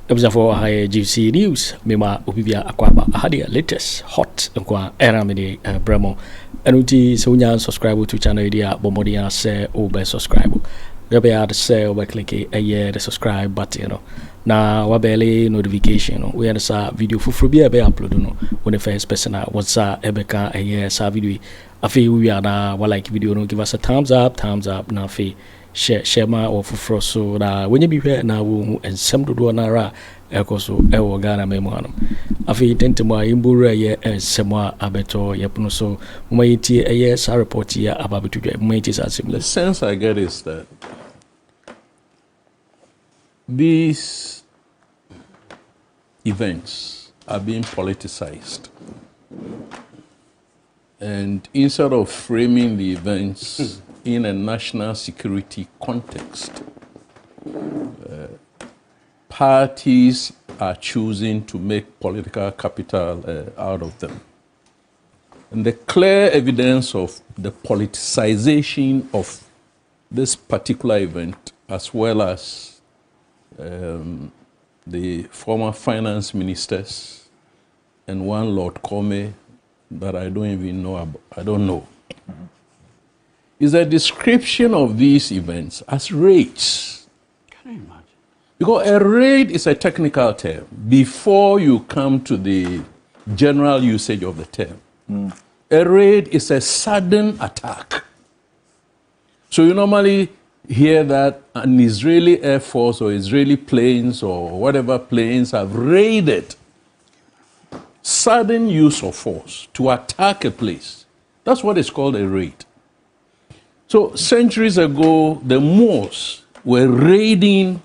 Ebusa for high GC news. Mema Ubibia Akwaba Hadia latest hot nkwa era mini bremo. Enuti so nya subscribe to channel idea bomodia say obe subscribe. Gabe ad say obe click the subscribe button you know. Na wabele notification no. We sa video fufuru bia be upload no. When the first person what's ebeka sa video. Afi we are na wa like video no give us a thumbs up na afi share my or for so that when you be here now and some do na ra ekoso ewo Ghana memoanum afi tentemo imbura ye semwa abeto yepuno so mumayiti sa report ya ababetu mumayiti sa similar. The sense I get is that these events are being politicized, and instead of framing the events in a national security context, parties are choosing to make political capital out of them. And the clear evidence of the politicization of this particular event, as well as the former finance ministers and one Lord Kome that I don't even know about, I don't know, is a description of these events as raids. Can you imagine? Because a raid is a technical term before you come to the general usage of the term. A raid is a sudden attack. So you normally hear that an Israeli Air Force or Israeli planes or whatever planes have raided. Sudden use of force to attack a place. That's what is called a raid. So centuries ago, the Moors were raiding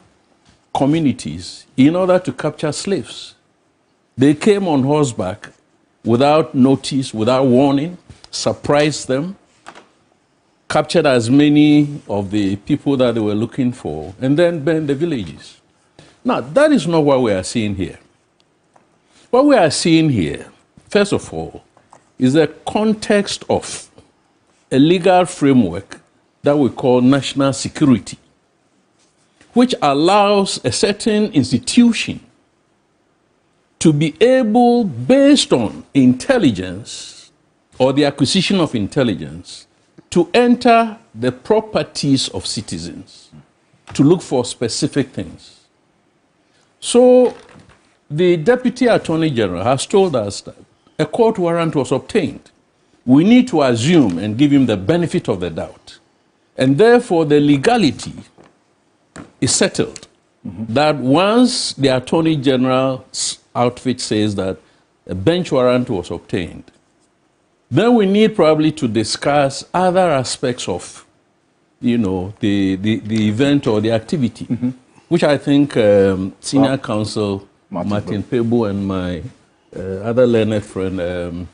communities in order to capture slaves. They came on horseback without notice, without warning, surprised them, captured as many of the people that they were looking for, and then burned the villages. Now, that is not what we are seeing here. What we are seeing here, first of all, is the context of a legal framework that we call national security, which allows a certain institution to be able, based on intelligence or the acquisition of intelligence, to enter the properties of citizens, to look for specific things. So the Deputy Attorney General has told us that a court warrant was obtained. We need to assume and give him the benefit of the doubt. And therefore, the legality is settled. That once the Attorney General's outfit says that a bench warrant was obtained, then we need probably to discuss other aspects of, you know, the event or the activity, which I think Senior Counsel Martin Pebu and my other learned friend,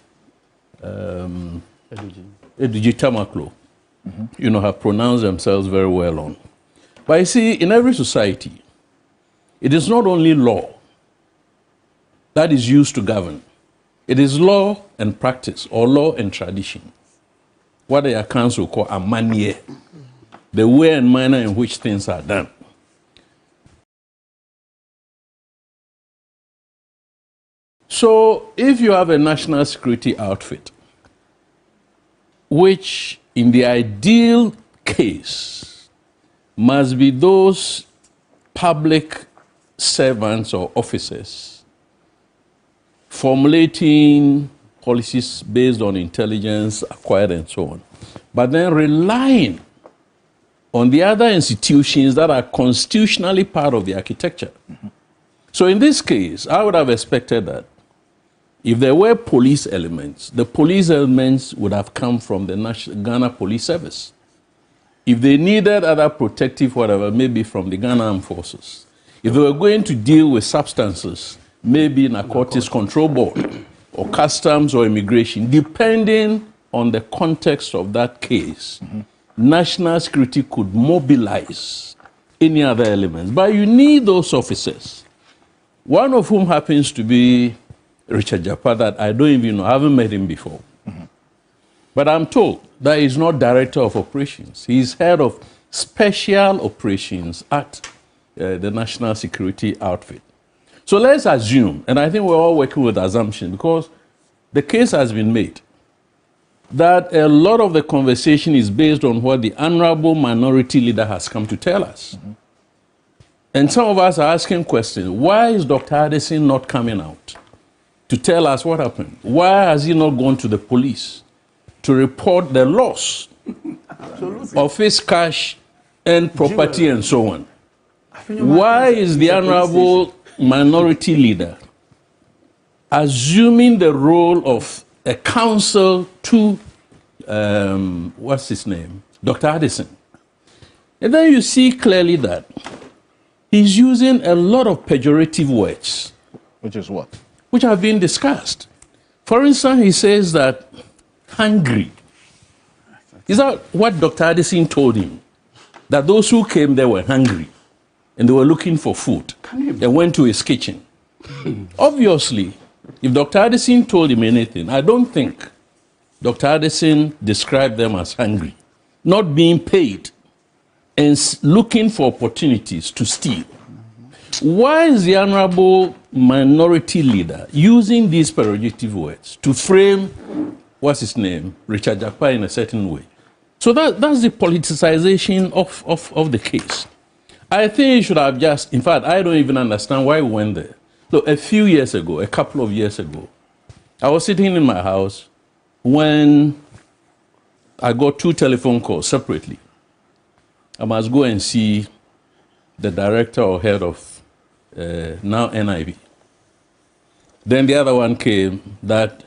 Eduji Tamaklo, you know, have pronounced themselves very well on. But you see, in every society, it is not only law that is used to govern. It is law and practice, or law and tradition. What the council call a manier, the way and manner in which things are done. So if you have a national security outfit, which in the ideal case must be those public servants or officers formulating policies based on intelligence acquired and so on, but then relying on the other institutions that are constitutionally part of the architecture. So in this case, I would have expected that if there were police elements, the police elements would have come from the Ghana Police Service. If they needed other protective whatever, maybe from the Ghana Armed Forces. If they were going to deal with substances, maybe Narcotics Control Board or customs or immigration, depending on the context of that case, national security could mobilize any other elements. But you need those officers, one of whom happens to be Richard Japa, that I don't even know, I haven't met him before. But I'm told that he's not director of operations. He's head of special operations at the national security outfit. So let's assume, and I think we're all working with assumption because the case has been made, that a lot of the conversation is based on what the honorable minority leader has come to tell us. And some of us are asking questions. Why is Dr. Addison not coming out to tell us what happened? Why has he not gone to the police to report the loss of his cash and property and so on? Why is the honorable minority leader assuming the role of a counsel to, what's his name, Dr. Addison? And then you see clearly that he's using a lot of pejorative words. Which is what? Which have been discussed. For instance, he says that hungry. Is that what Dr. Addison told him? That those who came there were hungry and they were looking for food. They went to his kitchen. Obviously, if Dr. Addison told him anything, I don't think Dr. Addison described them as hungry, not being paid, and looking for opportunities to steal. Why is the honorable minority leader using these pejorative words to frame, what's his name, Richard Dapaah in a certain way? So that's the politicization of the case. I think he should have just, in fact, I don't even understand why we went there. So a few years ago, a couple of years ago, I was sitting in my house when I got 2 telephone calls separately. I must go and see the director or head of now NIV. Then the other one came that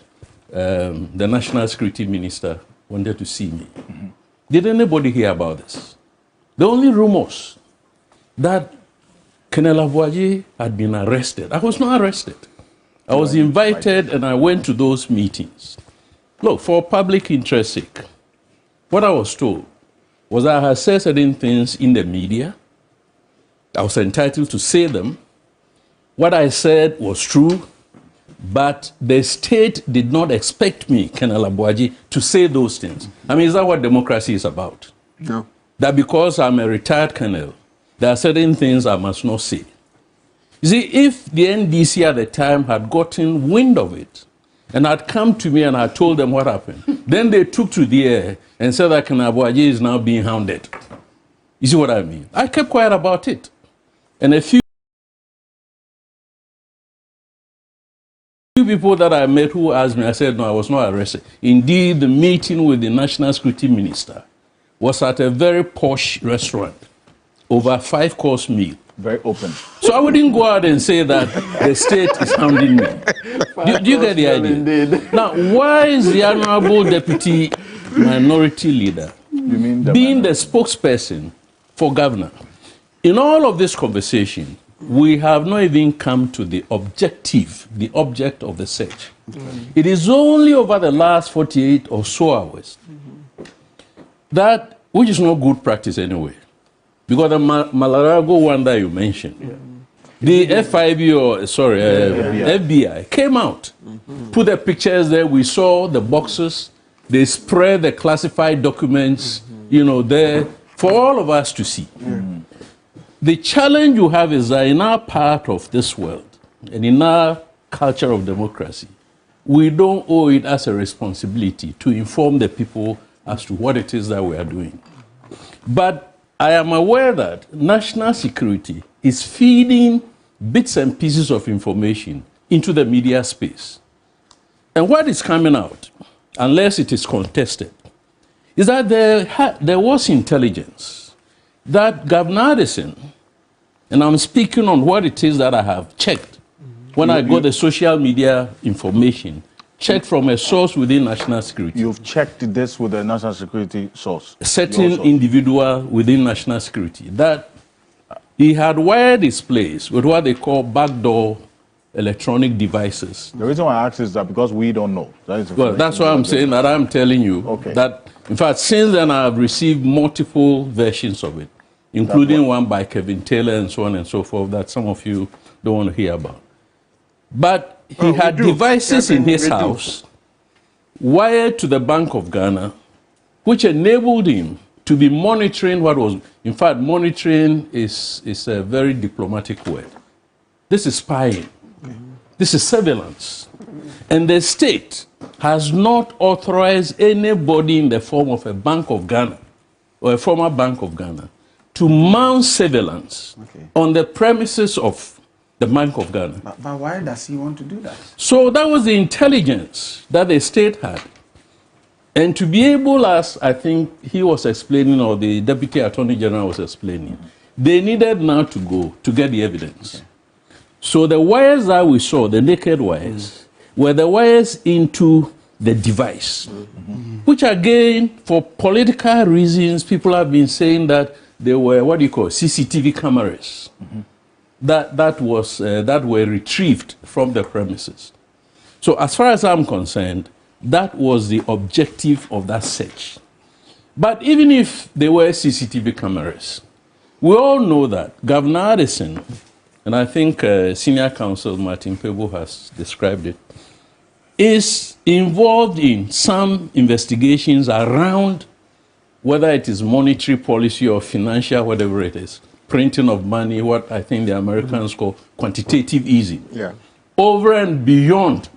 the national security minister wanted to see me. Did anybody hear about this? The only rumors that Kennedy Agyapong had been arrested. I was not arrested. I was invited and I went to those meetings. Look, for public interest sake, what I was told was that I had said certain things in the media. I was entitled to say them. What I said was true, but the state did not expect me, Kennedy Agyapong, to say those things. I mean, is that what democracy is about? No. That because I'm a retired colonel, there are certain things I must not say. You see, if the NDC at the time had gotten wind of it and had come to me and had told them what happened, then they took to the air and said that Kennedy Agyapong is now being hounded. You see what I mean? I kept quiet about it. And a few people that I met who asked me, I said, no, I was not arrested. Indeed, the meeting with the national security minister was at a very posh restaurant, over a 5-course meal. Very open. So I wouldn't go out and say that the state is hounding me. Do you get the idea? Indeed. Now, why is the honorable deputy minority leader being the spokesperson for governor? In all of this conversation, we have not even come to the objective, the object of the search. It is only over the last 48 or so hours that, which is not good practice anyway, because the Malarago one that you mentioned, the FBI came out, put the pictures there, we saw the boxes, they spread the classified documents, you know, there for all of us to see. The challenge you have is that in our part of this world and in our culture of democracy, we don't owe it as a responsibility to inform the people as to what it is that we are doing. But I am aware that national security is feeding bits and pieces of information into the media space. And what is coming out, unless it is contested, is that there was intelligence that Governor Addison, and I'm speaking on what it is that I have checked when I got the social media information, checked from a source within national security. You've checked this with a national security source? A certain individual within national security, that he had wired his place with what they call backdoor electronic devices. The reason why I ask is that because we don't know. Well, that's why I'm saying that I'm telling you that, in fact, since then I've received multiple versions of it, including one by Kevin Taylor and so on and so forth that some of you don't want to hear about. But he had devices in his house wired to the Bank of Ghana, which enabled him to be monitoring what was, in fact, monitoring is a very diplomatic word. This is spying. This is surveillance. And the state has not authorized anybody in the form of a Bank of Ghana or a former Bank of Ghana to mount surveillance on the premises of the Bank of Ghana. But why does he want to do that? So that was the intelligence that the state had. And to be able, as I think he was explaining, or the Deputy Attorney General was explaining, they needed now to go to get the evidence. Okay. So the wires that we saw, the naked wires, were the wires into the device, which again, for political reasons, people have been saying that they were what you call CCTV cameras that were retrieved from the premises. So as far as I'm concerned, that was the objective of that search. But even if they were CCTV cameras, we all know that Governor Addison, and I think Senior Counsel Martin Pebo has described it, is involved in some investigations around whether it is monetary policy or financial, whatever it is, printing of money, what I think the Americans call quantitative easing. Yeah. Over and beyond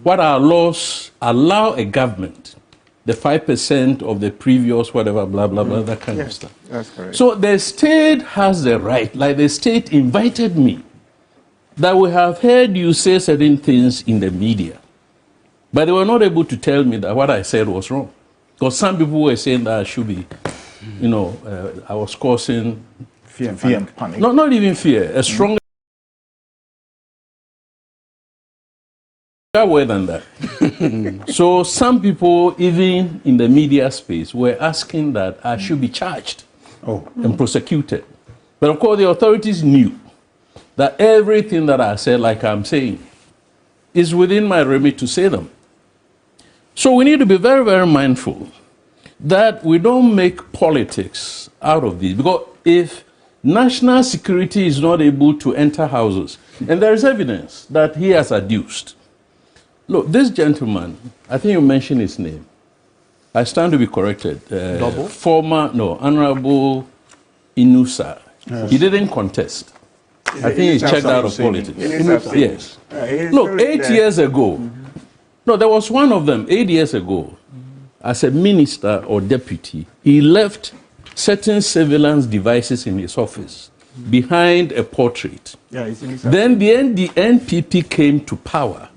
what our laws allow a government, the 5% of the previous whatever, blah, blah, blah, that kind of stuff. That's correct. So the state has the right, like the state invited me, that we have heard you say certain things in the media, but they were not able to tell me that what I said was wrong. Because some people were saying that I should be, I was causing fear and panic. No, not even fear, a stronger way than that. So some people, even in the media space, were asking that I should be charged and prosecuted. But of course, the authorities knew that everything that I said, like I'm saying, is within my remit to say them. So we need to be very, very mindful that we don't make politics out of this. Because if national security is not able to enter houses, and there is evidence that he has adduced. Look, this gentleman, I think you mentioned his name. I stand to be corrected. Honorable Inusa. He didn't contest. I think he checked out of politics. Yes. Look, 8 years ago, no, there was one of them 8 years ago. As a minister or deputy, he left certain surveillance devices in his office behind a portrait. Then the NPP came to power.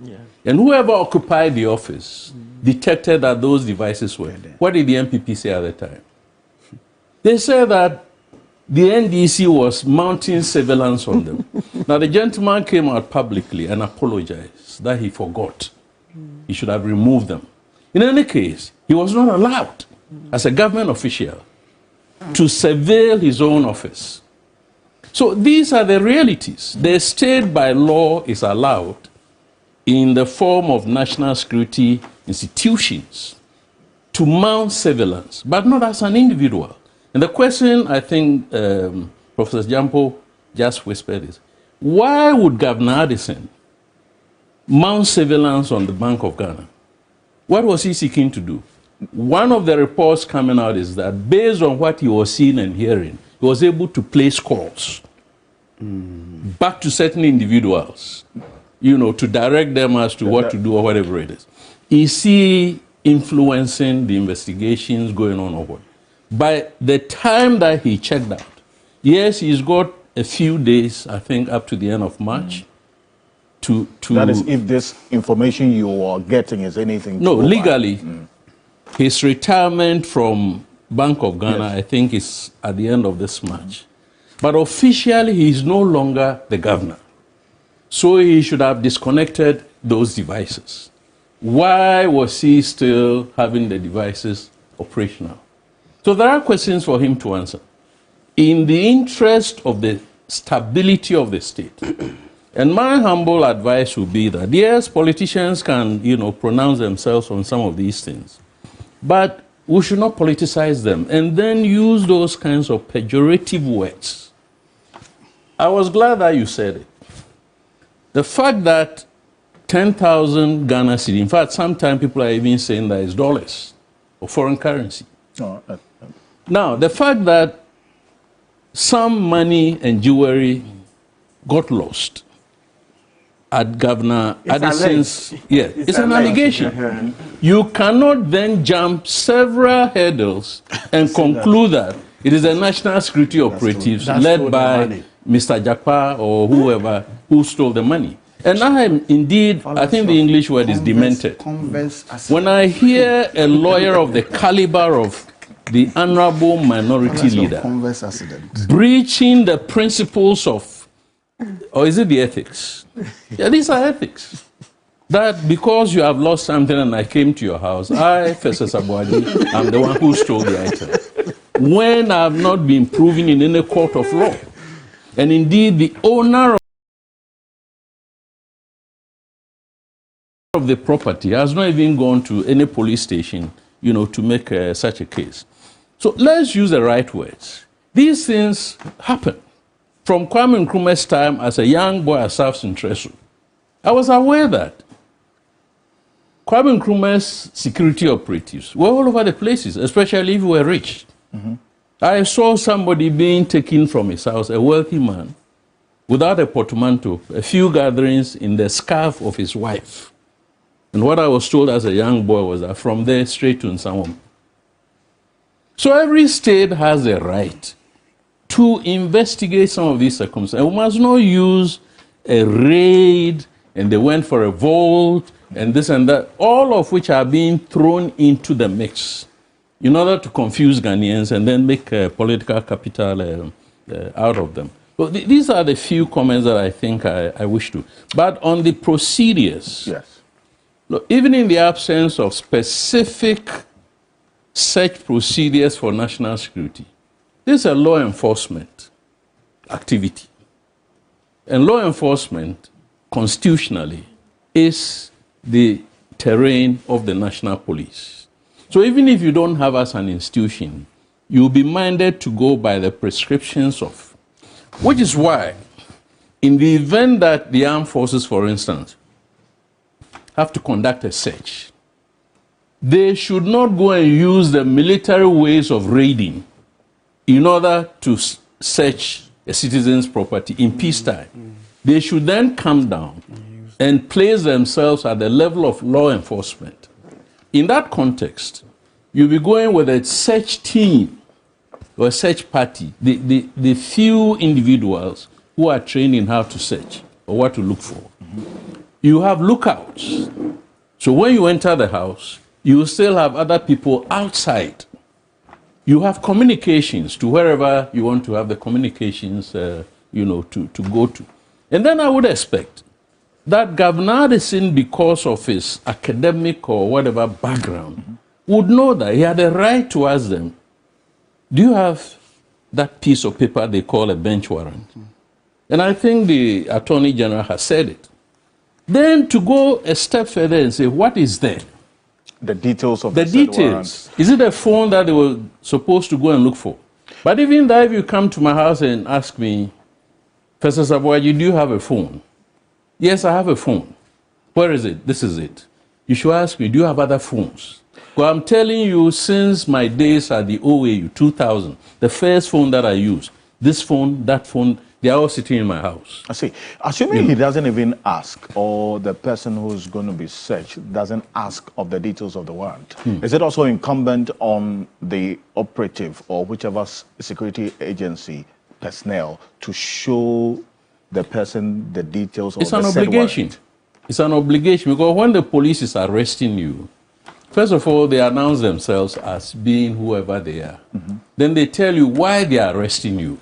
And whoever occupied the office detected that those devices were there. What did the NPP say at the time? They said that the NDC was mounting surveillance on them. Now, the gentleman came out publicly and apologized that he forgot. He should have removed them. In any case, he was not allowed, as a government official, to surveil his own office. So these are the realities. The state, by law, is allowed, in the form of national security institutions, to mount surveillance, but not as an individual. And the question, I think, Professor Jampo just whispered is, why would Governor Addison mount surveillance on the Bank of Ghana? What was he seeking to do? One of the reports coming out is that based on what he was seeing and hearing, he was able to place calls back to certain individuals, to direct them as to what to do or whatever it is. Is he influencing the investigations going on or what? By the time that he checked out, yes, he's got a few days, I think, up to the end of March, to that is, if this information you are getting is anything. No, legally, his retirement from Bank of Ghana, I think, is at the end of this March. But officially, he is no longer the governor. So he should have disconnected those devices. Why was he still having the devices operational? So there are questions for him to answer. In the interest of the stability of the state, and my humble advice would be that, yes, politicians can, pronounce themselves on some of these things, but we should not politicize them and then use those kinds of pejorative words. I was glad that you said it. The fact that 10,000 Ghana cedi, in fact, sometimes people are even saying that it's dollars or foreign currency. Now, the fact that some money and jewelry got lost at Governor Addison's... Yeah, it's an alleged. allegation. You cannot then jump several hurdles and conclude that it is a national security operatives led by Mr. Dapaah or whoever who stole the money. And I am indeed, I think the English word is demented. When I hear a lawyer of the caliber of the honorable minority leader breaching the principles of, or is it the ethics? Yeah, these are ethics. That because you have lost something and I came to your house, I, Festus Abuadi, am the one who stole the item. When I have not been proven in any court of law. And indeed, the owner of the property has not even gone to any police station, to make such a case. So let's use the right words. These things happen. From Kwame Nkrumah's time as a young boy at South Central, I was aware that Kwame Nkrumah's security operatives were all over the places, especially if you were rich. I saw somebody being taken from his house, a wealthy man, without a portmanteau, a few gatherings in the scarf of his wife. And what I was told as a young boy was that from there straight to Nsawam. So every state has a right to investigate some of these circumstances. We must not use a raid and they went for a vote and this and that, all of which are being thrown into the mix in order to confuse Ghanaians and then make political capital out of them. So these are the few comments that I think I wish to. But on the procedures, yes. Look, even in the absence of specific search procedures for national security, this is a law enforcement activity. And law enforcement, constitutionally, is the terrain of the national police. So even if you don't have as an institution, you'll be minded to go by the prescriptions of, which is why, in the event that the armed forces, for instance, have to conduct a search, they should not go and use the military ways of raiding in order to search a citizen's property in peacetime. They should then come down and place themselves at the level of law enforcement. In that context, you'll be going with a search team or a search party, the few individuals who are trained in how to search or what to look for. You have lookouts. So when you enter the house, you will still have other people outside. You have communications to wherever you want to have the communications, to go to. And then I would expect that Governor Addison, because of his academic or whatever background, would know that he had a right to ask them, do you have that piece of paper they call a bench warrant? And I think the Attorney General has said it. Then to go a step further and say, what is there? The details of the details. Is it a phone that they were supposed to go and look for? But even that, if you come to my house and ask me, Professor Sabuaji, do you have a phone? Yes, I have a phone. Where is it? This is it. You should ask me, do you have other phones? Well, I'm telling you, since my days at the OAU, 2000, the first phone that I used, this phone, that phone, they are all sitting in my house. I see. Assuming he doesn't even ask, or the person who's going to be searched doesn't ask of the details of the warrant, is it also incumbent on the operative or whichever security agency personnel to show the person the details of the said warrant? It's an obligation. It's an obligation because when the police is arresting you, first of all, they announce themselves as being whoever they are. Then they tell you why they are arresting you.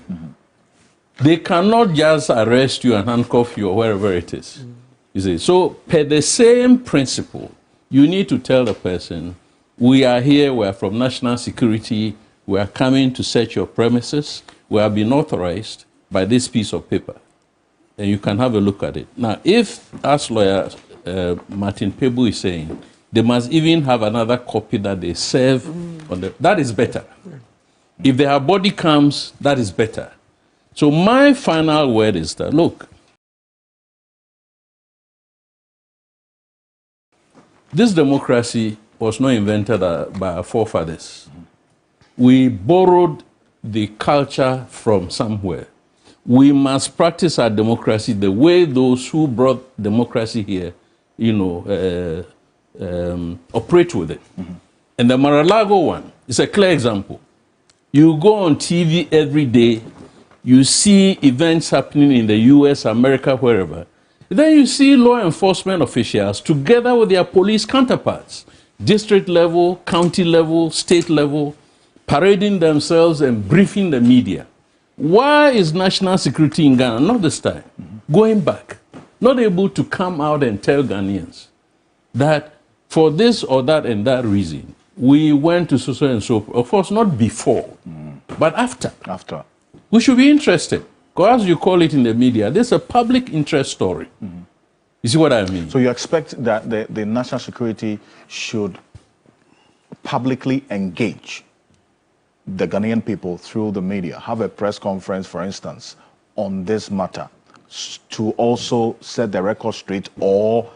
They cannot just arrest you and handcuff you or wherever it is. You see, so per the same principle, you need to tell the person, we are here, we are from national security, we are coming to search your premises, we have been authorized by this piece of paper. And you can have a look at it. Now, if, as lawyer Martin Pebu is saying, they must even have another copy that they serve on the, that is better. If they have body cams, that is better. So my final word is that, look, this democracy was not invented by our forefathers. We borrowed the culture from somewhere. we must practice our democracy the way those who brought democracy here, operate with it. And the Mar-a-Lago one is a clear example. You go on TV every day, you see events happening in the US, America, wherever. Then you see law enforcement officials together with their police counterparts, district level, county level, state level, parading themselves and briefing the media. Why is national security in Ghana, not this time, going back, not able to come out and tell Ghanaians that for this or that and that reason, we went to so and so, of course, not before, but after. After. We should be interested. Because as you call it in the media, this is a public interest story. You see what I mean? So you expect that the national security should publicly engage the Ghanaian people through the media, have a press conference, for instance, on this matter, to also set the record straight or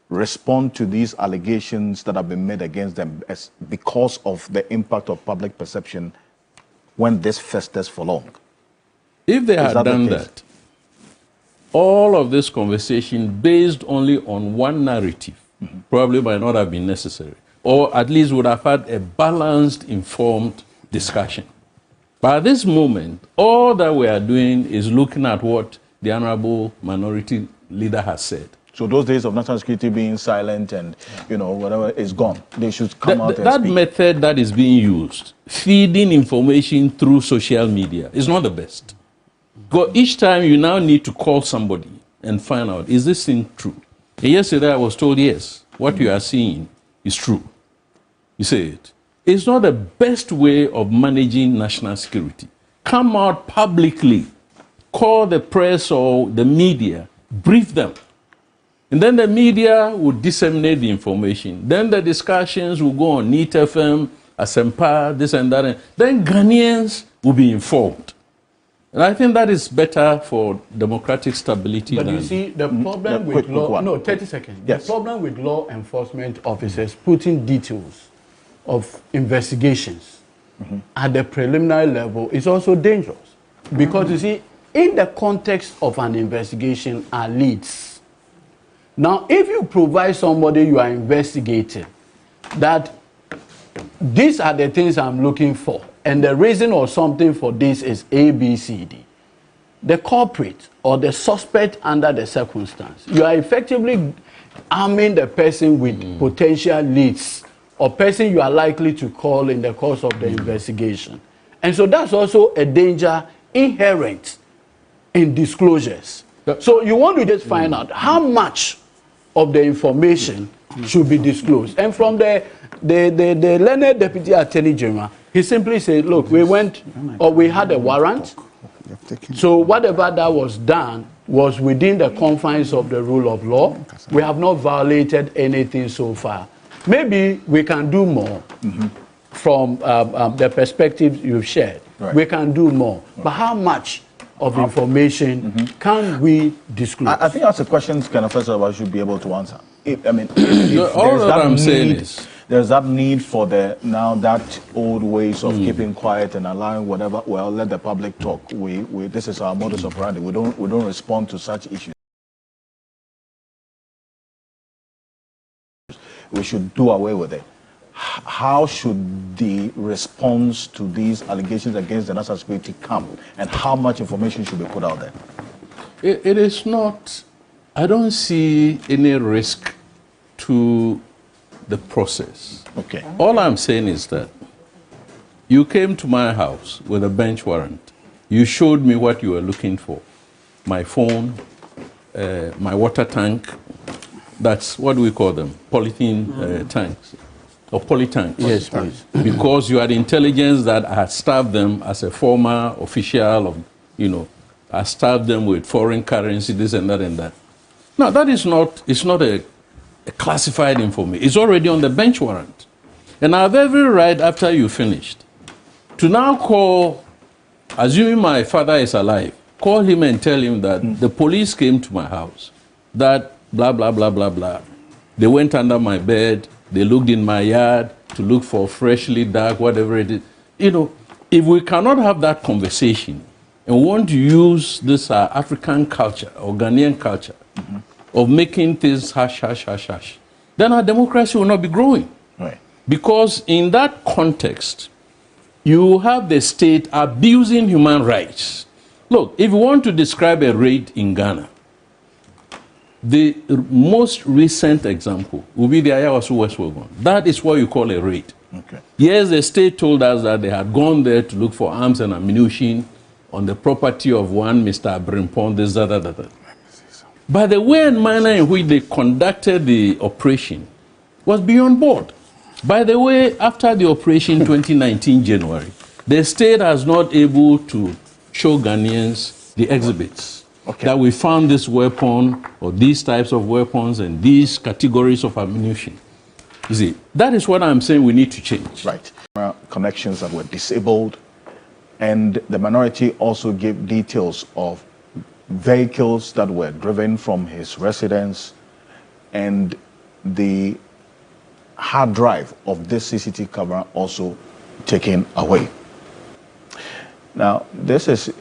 respond to these allegations that have been made against them because of the impact of public perception when this festers for long? If they had done that, all of this conversation based only on one narrative probably might not have been necessary, or at least would have had a balanced, informed discussion. But at this moment, all that we are doing is looking at what the Honorable Minority Leader has said. So those days of national security being silent and, whatever is gone. They should come out and that speak. method that is being used, feeding information through social media, is not the best. Because each time you now need to call somebody and find out, is this thing true? And yesterday I was told, yes, what you are seeing is true. You say it. It's not the best way of managing national security. Come out publicly, call the press or the media, brief them. And then the media will disseminate the information. Then the discussions will go on Net FM, Asempa, this and that. And then Ghanaians will be informed. And I think that is better for democratic stability. But you see, the problem with law... No, 30 seconds. Yes. The problem with law enforcement officers putting details of investigations at the preliminary level is also dangerous. Because you see, in the context of an investigation are leads. Now, if you provide somebody you are investigating that these are the things I'm looking for, and the reason or something for this is A, B, C, D, the culprit or the suspect under the circumstance, you are effectively arming the person with potential leads or person you are likely to call in the course of the investigation. And so that's also a danger inherent in disclosures. So you want to just find out how much of the information should be disclosed. And from the learned Deputy Attorney General, he simply said, look, we went, or we had a warrant, so whatever that was done was within the confines of the rule of law. We have not violated anything so far. Maybe we can do more from the perspective you've shared. Right. We can do more. But how much of information can we disclose? I think that's a question first of all should be able to answer. All that I'm saying is, there's that need for that old ways of keeping quiet and allowing whatever. Well, let the public talk. This is our modus operandi. We don't respond to such issues. We should do away with it. How should the response to these allegations against the national security come, and how much information should be put out there? It is not. I don't see any risk to the process. Okay. All I'm saying is that you came to my house with a bench warrant. You showed me what you were looking for. My phone, my water tank. That's what do we call them? Polythene tanks. Or polytanks. Yes, please. Because you had intelligence that I had staffed them as a former official of, I staffed them with foreign currency, this and that and that. Now, that is not, it's not a classified information. It's already on the bench warrant. And I have every right after you finished to now call, assuming my father is alive, call him and tell him that the police came to my house, that blah, blah, blah, blah, blah. They went under my bed. They looked in my yard to look for freshly dug, whatever it is. If we cannot have that conversation and want to use this African culture or Ghanaian culture of making things hush, hush, hush, hush, then our democracy will not be growing. Right. Because in that context, you have the state abusing human rights. Look, if you want to describe a raid in Ghana, the most recent example will be the Ayawaso West Wagon. That is what you call a raid. Okay. Yes, the state told us that they had gone there to look for arms and ammunition on the property of one Mr. Brimpon, this, that. But the way and manner in which they conducted the operation was beyond board. By the way, after the operation 2019 January, the state has not able to show Ghanaians the exhibits that we found this weapon or these types of weapons and these categories of ammunition. You see, that is what I'm saying we need to change. Right. Connections that were disabled, and the minority also gave details of vehicles that were driven from his residence and the hard drive of this CCTV camera also taken away. Now, this is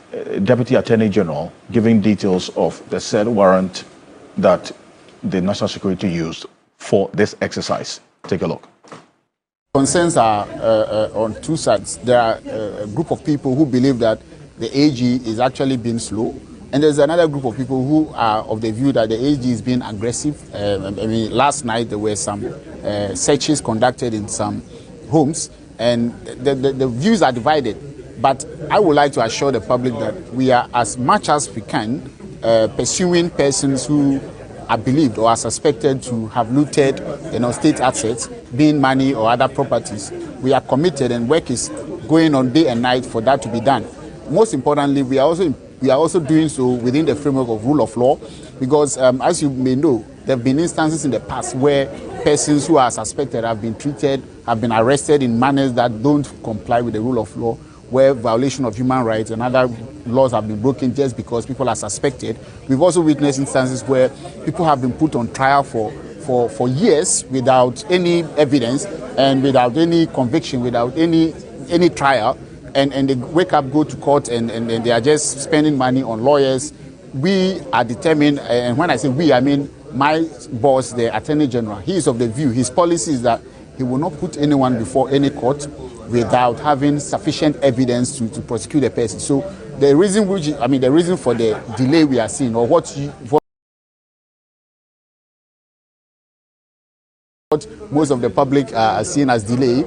Deputy Attorney General giving details of the said warrant that the National Security used for this exercise. Take a look. Concerns are on two sides. There are a group of people who believe that the AG is actually being slow, and there's another group of people who are of the view that the AG is being aggressive. I mean, last night there were some searches conducted in some homes, and the views are divided. But I would like to assure the public that we are, as much as we can, pursuing persons who are believed or are suspected to have looted, state assets, being money or other properties. We are committed, and work is going on day and night for that to be done. Most importantly, we are also doing so within the framework of rule of law, because as you may know, there have been instances in the past where persons who are suspected have been treated, have been arrested in manners that don't comply with the rule of law, where violation of human rights and other laws have been broken just because people are suspected. We've also witnessed instances where people have been put on trial for years without any evidence and without any conviction, without any trial, and they wake up, go to court, and they are just spending money on lawyers. We are determined, and when I say we, I mean my boss, the Attorney General. He is of the view, his policy is that he will not put anyone before any court without having sufficient evidence to prosecute the person. So the reason for the delay we are seeing, or what most of the public are seeing as delay,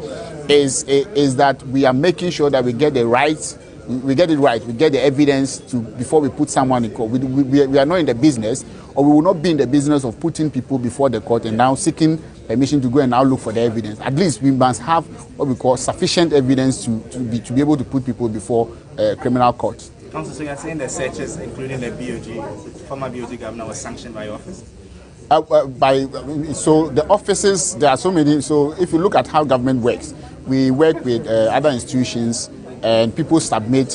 is that we are making sure that we get it right, we get the evidence before we put someone in court. We are not in the business, or we will not be in the business of putting people before the court and now seeking permission to go and now look for the evidence. At least we must have what we call sufficient evidence to be able to put people before criminal court. Counsel, so you are saying the searches, including the BoG, former BoG governor, was sanctioned by your office? So the offices, there are so many. So if you look at how government works, we work with other institutions, and people submit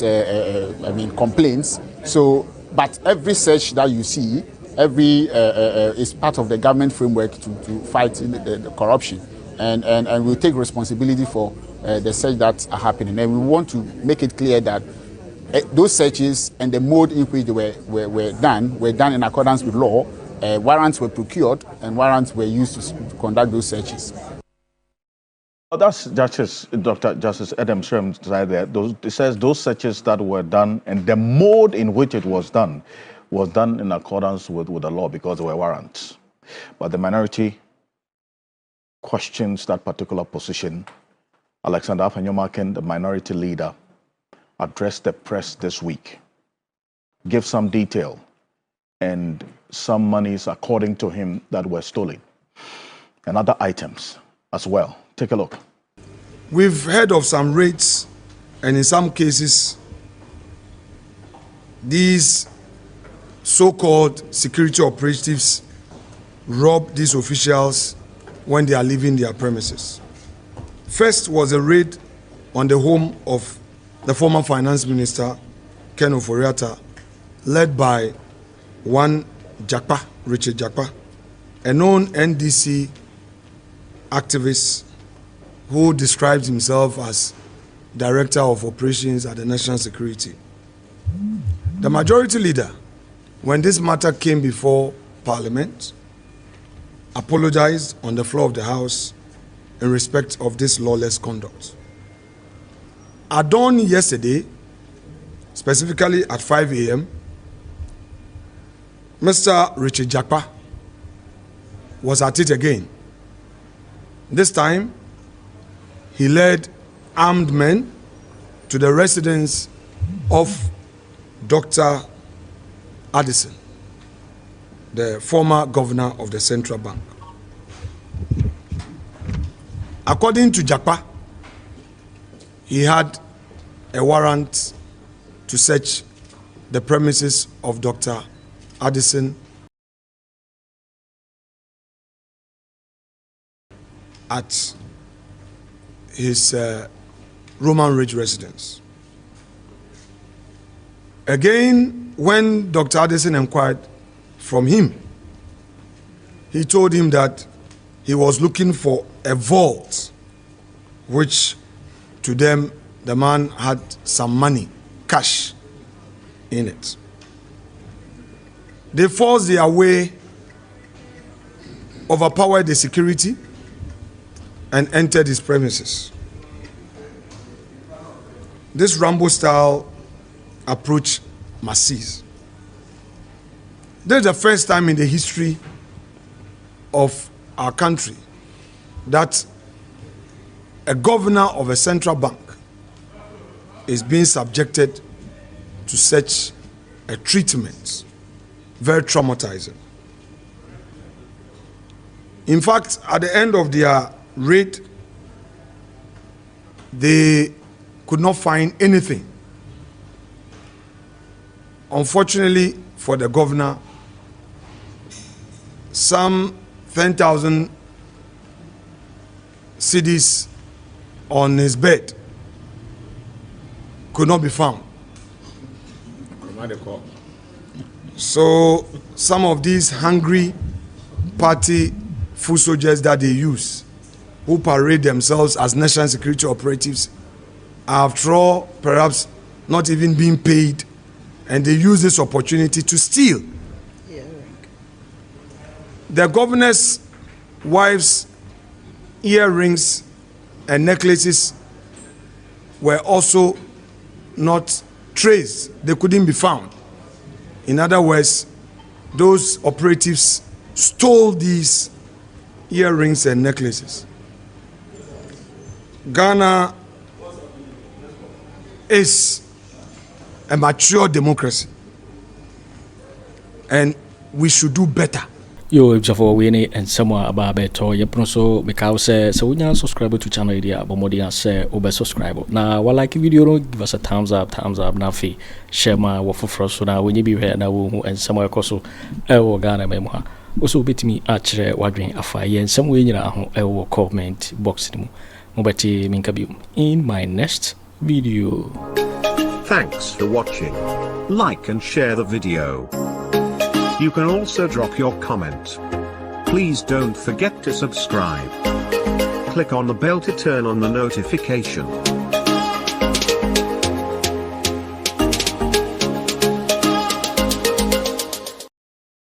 complaints. So, but every search that you see, is part of the government framework to fight the corruption, and we'll take responsibility for the search that are happening. And we want to make it clear that those searches and the mode in which they were done in accordance with law. Warrants were procured and warrants were used to conduct those searches. Well, that's Dr. Justice Adam Shrem side there. It says those searches that were done and the mode in which it was done in accordance with the law because there were warrants. But the minority questions that particular position. Alexander Afenyo Markin, the minority leader, addressed the press this week, give some detail, and some monies, according to him, that were stolen, and other items as well. Take a look. We've heard of some raids, and in some cases, these so-called security operatives rob these officials when they are leaving their premises. First was a raid on the home of the former finance minister, Ken Ofori, led by one Richard Jakpa, a known NDC activist who describes himself as Director of Operations at the National Security. The majority leader, when this matter came before Parliament, apologized on the floor of the House in respect of this lawless conduct. At dawn yesterday, specifically at 5 a.m., Mr. Richard Jakpa was at it again. This time, he led armed men to the residence of Dr. Addison, the former governor of the Central Bank. According to Jakpa, he had a warrant to search the premises of Dr. Addison at his Roman Ridge residence. Again, when Dr. Addison inquired from him, he told him that he was looking for a vault, which to them, the man had some money, cash in it. They forced their way, overpowered the security, and entered his premises. This Rambo-style approach must cease. This is the first time in the history of our country that a governor of a central bank is being subjected to such a treatment. Very traumatizing. In fact, at the end of their raid, they could not find anything. Unfortunately for the governor, some 10,000 cedis on his bed could not be found. So some of these hungry party foot soldiers that they use, who parade themselves as national security operatives, after all, perhaps not even being paid, and they use this opportunity to steal. The governor's wife's earrings and necklaces were also not traced. They couldn't be found. In other words, those operatives stole these earrings and necklaces. Ghana is a mature democracy, and we should do better. Yo, if you win and someone about better, you so because so when you subscribe to channel idea, but more than say over subscribe. Now, while like video, give us a thumbs up, now fee, share my work for so now when you be here now and somewhere also, Ghana memoir. Also, bit me otchere wondering afire and some way in our comment box in my next video. Thanks for watching. Like and share the video. You can also drop your comment. Please don't forget to subscribe. Click on the bell to turn on the notification.